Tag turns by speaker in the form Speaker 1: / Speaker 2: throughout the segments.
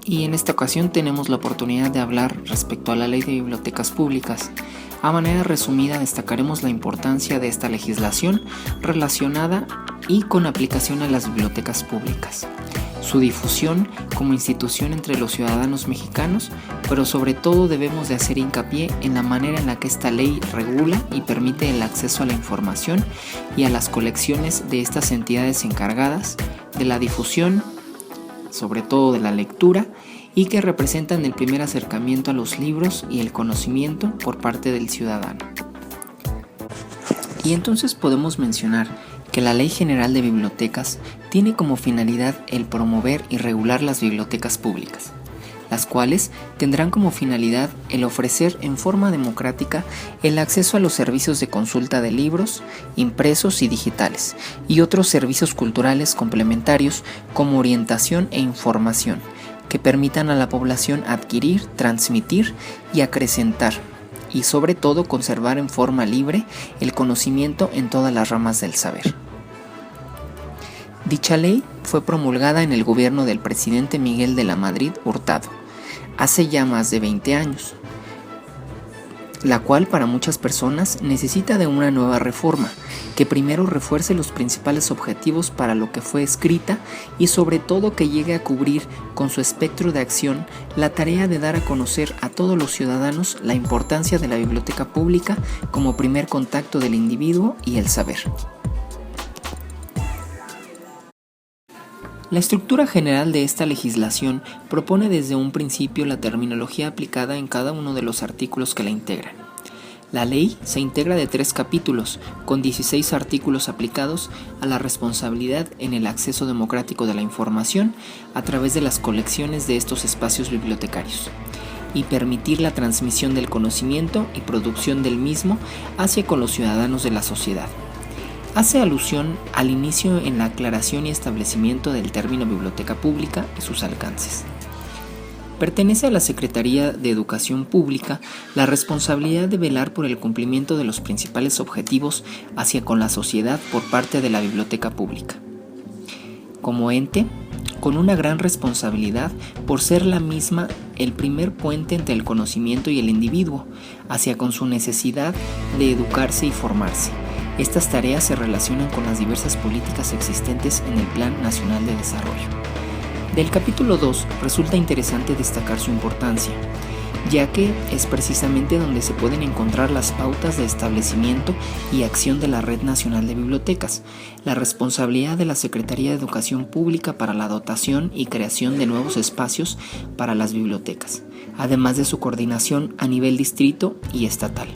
Speaker 1: y en esta ocasión tenemos la oportunidad de hablar respecto a la Ley de Bibliotecas Públicas. A manera resumida destacaremos la importancia de esta legislación relacionada y con aplicación a las bibliotecas públicas, su difusión como institución entre los ciudadanos mexicanos, pero sobre todo debemos de hacer hincapié en la manera en la que esta ley regula y permite el acceso a la información y a las colecciones de estas entidades encargadas de la difusión, sobre todo de la lectura, y que representan el primer acercamiento a los libros y el conocimiento por parte del ciudadano. Y entonces podemos mencionar que la Ley General de Bibliotecas tiene como finalidad el promover y regular las bibliotecas públicas, las cuales tendrán como finalidad el ofrecer en forma democrática el acceso a los servicios de consulta de libros, impresos y digitales, y otros servicios culturales complementarios como orientación e información, que permitan a la población adquirir, transmitir y acrecentar, y sobre todo conservar en forma libre el conocimiento en todas las ramas del saber. Dicha ley fue promulgada en el gobierno del presidente Miguel de la Madrid Hurtado, hace ya más de 20 años, la cual para muchas personas necesita de una nueva reforma, que primero refuerce los principales objetivos para lo que fue escrita y sobre todo que llegue a cubrir con su espectro de acción la tarea de dar a conocer a todos los ciudadanos la importancia de la biblioteca pública como primer contacto del individuo y el saber. La estructura general de esta legislación propone desde un principio la terminología aplicada en cada uno de los artículos que la integran. La ley se integra de 3 capítulos, con 16 artículos aplicados a la responsabilidad en el acceso democrático de la información a través de las colecciones de estos espacios bibliotecarios, y permitir la transmisión del conocimiento y producción del mismo hacia con los ciudadanos de la sociedad. Hace alusión al inicio en la aclaración y establecimiento del término biblioteca pública y sus alcances. Pertenece a la Secretaría de Educación Pública la responsabilidad de velar por el cumplimiento de los principales objetivos hacia con la sociedad por parte de la biblioteca pública. Como ente, con una gran responsabilidad por ser la misma el primer puente entre el conocimiento y el individuo, hacia con su necesidad de educarse y formarse. Estas tareas se relacionan con las diversas políticas existentes en el Plan Nacional de Desarrollo. Del capítulo 2 resulta interesante destacar su importancia, ya que es precisamente donde se pueden encontrar las pautas de establecimiento y acción de la Red Nacional de Bibliotecas, la responsabilidad de la Secretaría de Educación Pública para la dotación y creación de nuevos espacios para las bibliotecas, además de su coordinación a nivel distrito y estatal.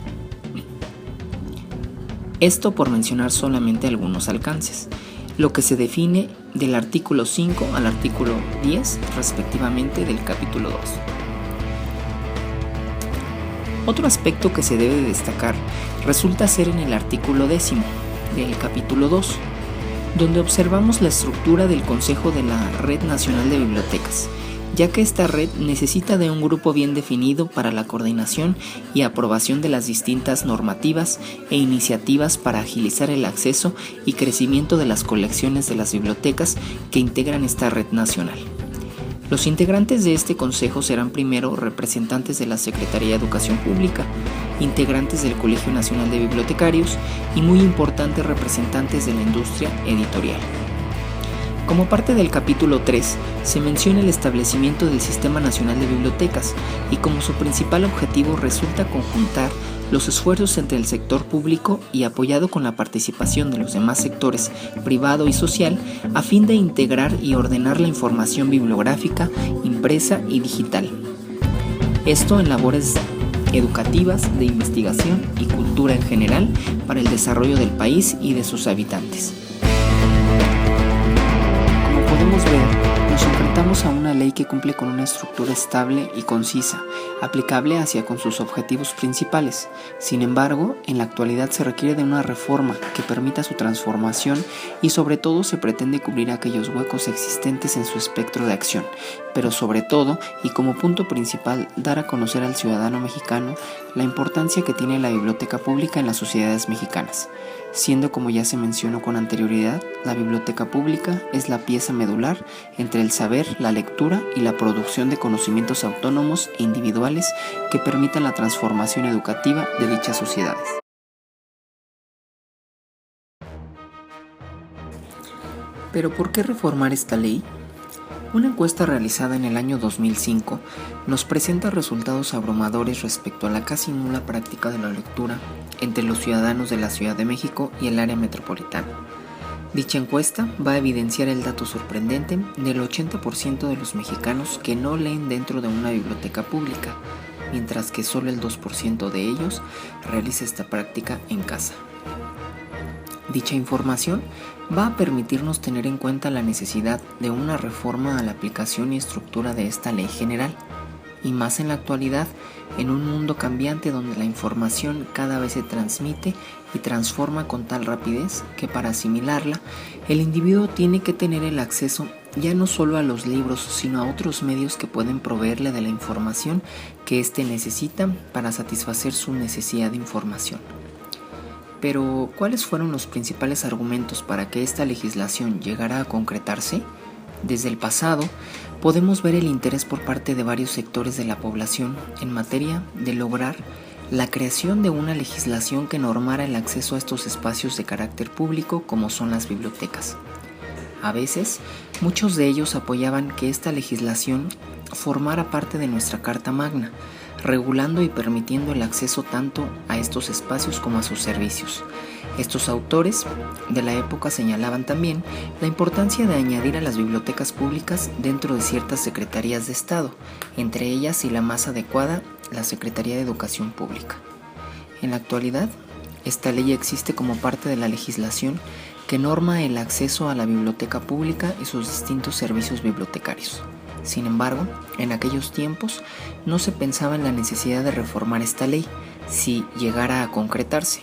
Speaker 1: Esto por mencionar solamente algunos alcances, lo que se define del artículo 5 al artículo 10 respectivamente del capítulo 2. Otro aspecto que se debe destacar resulta ser en el artículo 10 del capítulo 2, donde observamos la estructura del Consejo de la Red Nacional de Bibliotecas, ya que esta red necesita de un grupo bien definido para la coordinación y aprobación de las distintas normativas e iniciativas para agilizar el acceso y crecimiento de las colecciones de las bibliotecas que integran esta red nacional. Los integrantes de este consejo serán primero representantes de la Secretaría de Educación Pública, integrantes del Colegio Nacional de Bibliotecarios y muy importantes representantes de la industria editorial. Como parte del capítulo 3, se menciona el establecimiento del Sistema Nacional de Bibliotecas y como su principal objetivo resulta conjuntar los esfuerzos entre el sector público y apoyado con la participación de los demás sectores privado y social a fin de integrar y ordenar la información bibliográfica, impresa y digital. Esto en labores educativas, de investigación y cultura en general para el desarrollo del país y de sus habitantes. Podemos ver, nos enfrentamos a una ley que cumple con una estructura estable y concisa, aplicable hacia con sus objetivos principales. Sin embargo, en la actualidad se requiere de una reforma que permita su transformación y sobre todo se pretende cubrir aquellos huecos existentes en su espectro de acción, pero sobre todo, y como punto principal, dar a conocer al ciudadano mexicano la importancia que tiene la biblioteca pública en las sociedades mexicanas, siendo, como ya se mencionó con anterioridad, la biblioteca pública es la pieza medular entre el saber, la lectura y la producción de conocimientos autónomos e individuales que permitan la transformación educativa de dichas sociedades. ¿Pero por qué reformar esta ley? Una encuesta realizada en el año 2005 nos presenta resultados abrumadores respecto a la casi nula práctica de la lectura entre los ciudadanos de la Ciudad de México y el área metropolitana. Dicha encuesta va a evidenciar el dato sorprendente del 80% de los mexicanos que no leen dentro de una biblioteca pública, mientras que solo el 2% de ellos realiza esta práctica en casa. Dicha información va a permitirnos tener en cuenta la necesidad de una reforma a la aplicación y estructura de esta ley general, y más en la actualidad, en un mundo cambiante donde la información cada vez se transmite y transforma con tal rapidez que para asimilarla, el individuo tiene que tener el acceso ya no solo a los libros, sino a otros medios que pueden proveerle de la información que éste necesita para satisfacer su necesidad de información. Pero, ¿cuáles fueron los principales argumentos para que esta legislación llegara a concretarse? Desde el pasado, podemos ver el interés por parte de varios sectores de la población en materia de lograr la creación de una legislación que normara el acceso a estos espacios de carácter público como son las bibliotecas. A veces, muchos de ellos apoyaban que esta legislación formara parte de nuestra Carta Magna, regulando y permitiendo el acceso tanto a estos espacios como a sus servicios. Estos autores de la época señalaban también la importancia de añadir a las bibliotecas públicas dentro de ciertas secretarías de Estado, entre ellas y la más adecuada, la Secretaría de Educación Pública. En la actualidad, esta ley existe como parte de la legislación que norma el acceso a la biblioteca pública y sus distintos servicios bibliotecarios. Sin embargo, en aquellos tiempos no se pensaba en la necesidad de reformar esta ley si llegara a concretarse.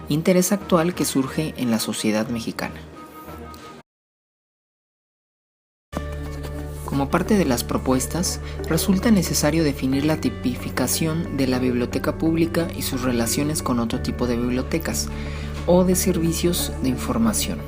Speaker 1: Interés actual que surge en la sociedad mexicana. Como parte de las propuestas, resulta necesario definir la tipificación de la biblioteca pública y sus relaciones con otro tipo de bibliotecas o de servicios de información.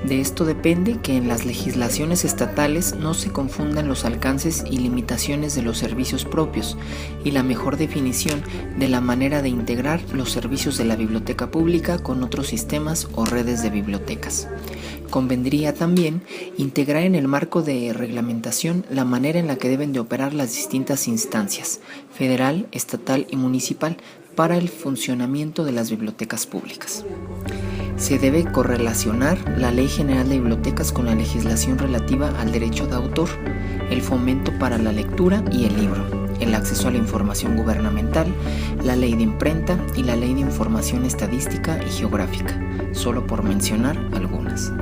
Speaker 1: De esto depende que en las legislaciones estatales no se confundan los alcances y limitaciones de los servicios propios y la mejor definición de la manera de integrar los servicios de la biblioteca pública con otros sistemas o redes de bibliotecas. Convendría también integrar en el marco de reglamentación la manera en la que deben de operar las distintas instancias, federal, estatal y municipal, para el funcionamiento de las bibliotecas públicas. Se debe correlacionar la Ley General de Bibliotecas con la legislación relativa al derecho de autor, el fomento para la lectura y el libro, el acceso a la información gubernamental, la Ley de Imprenta y la Ley de Información Estadística y Geográfica, solo por mencionar algunas.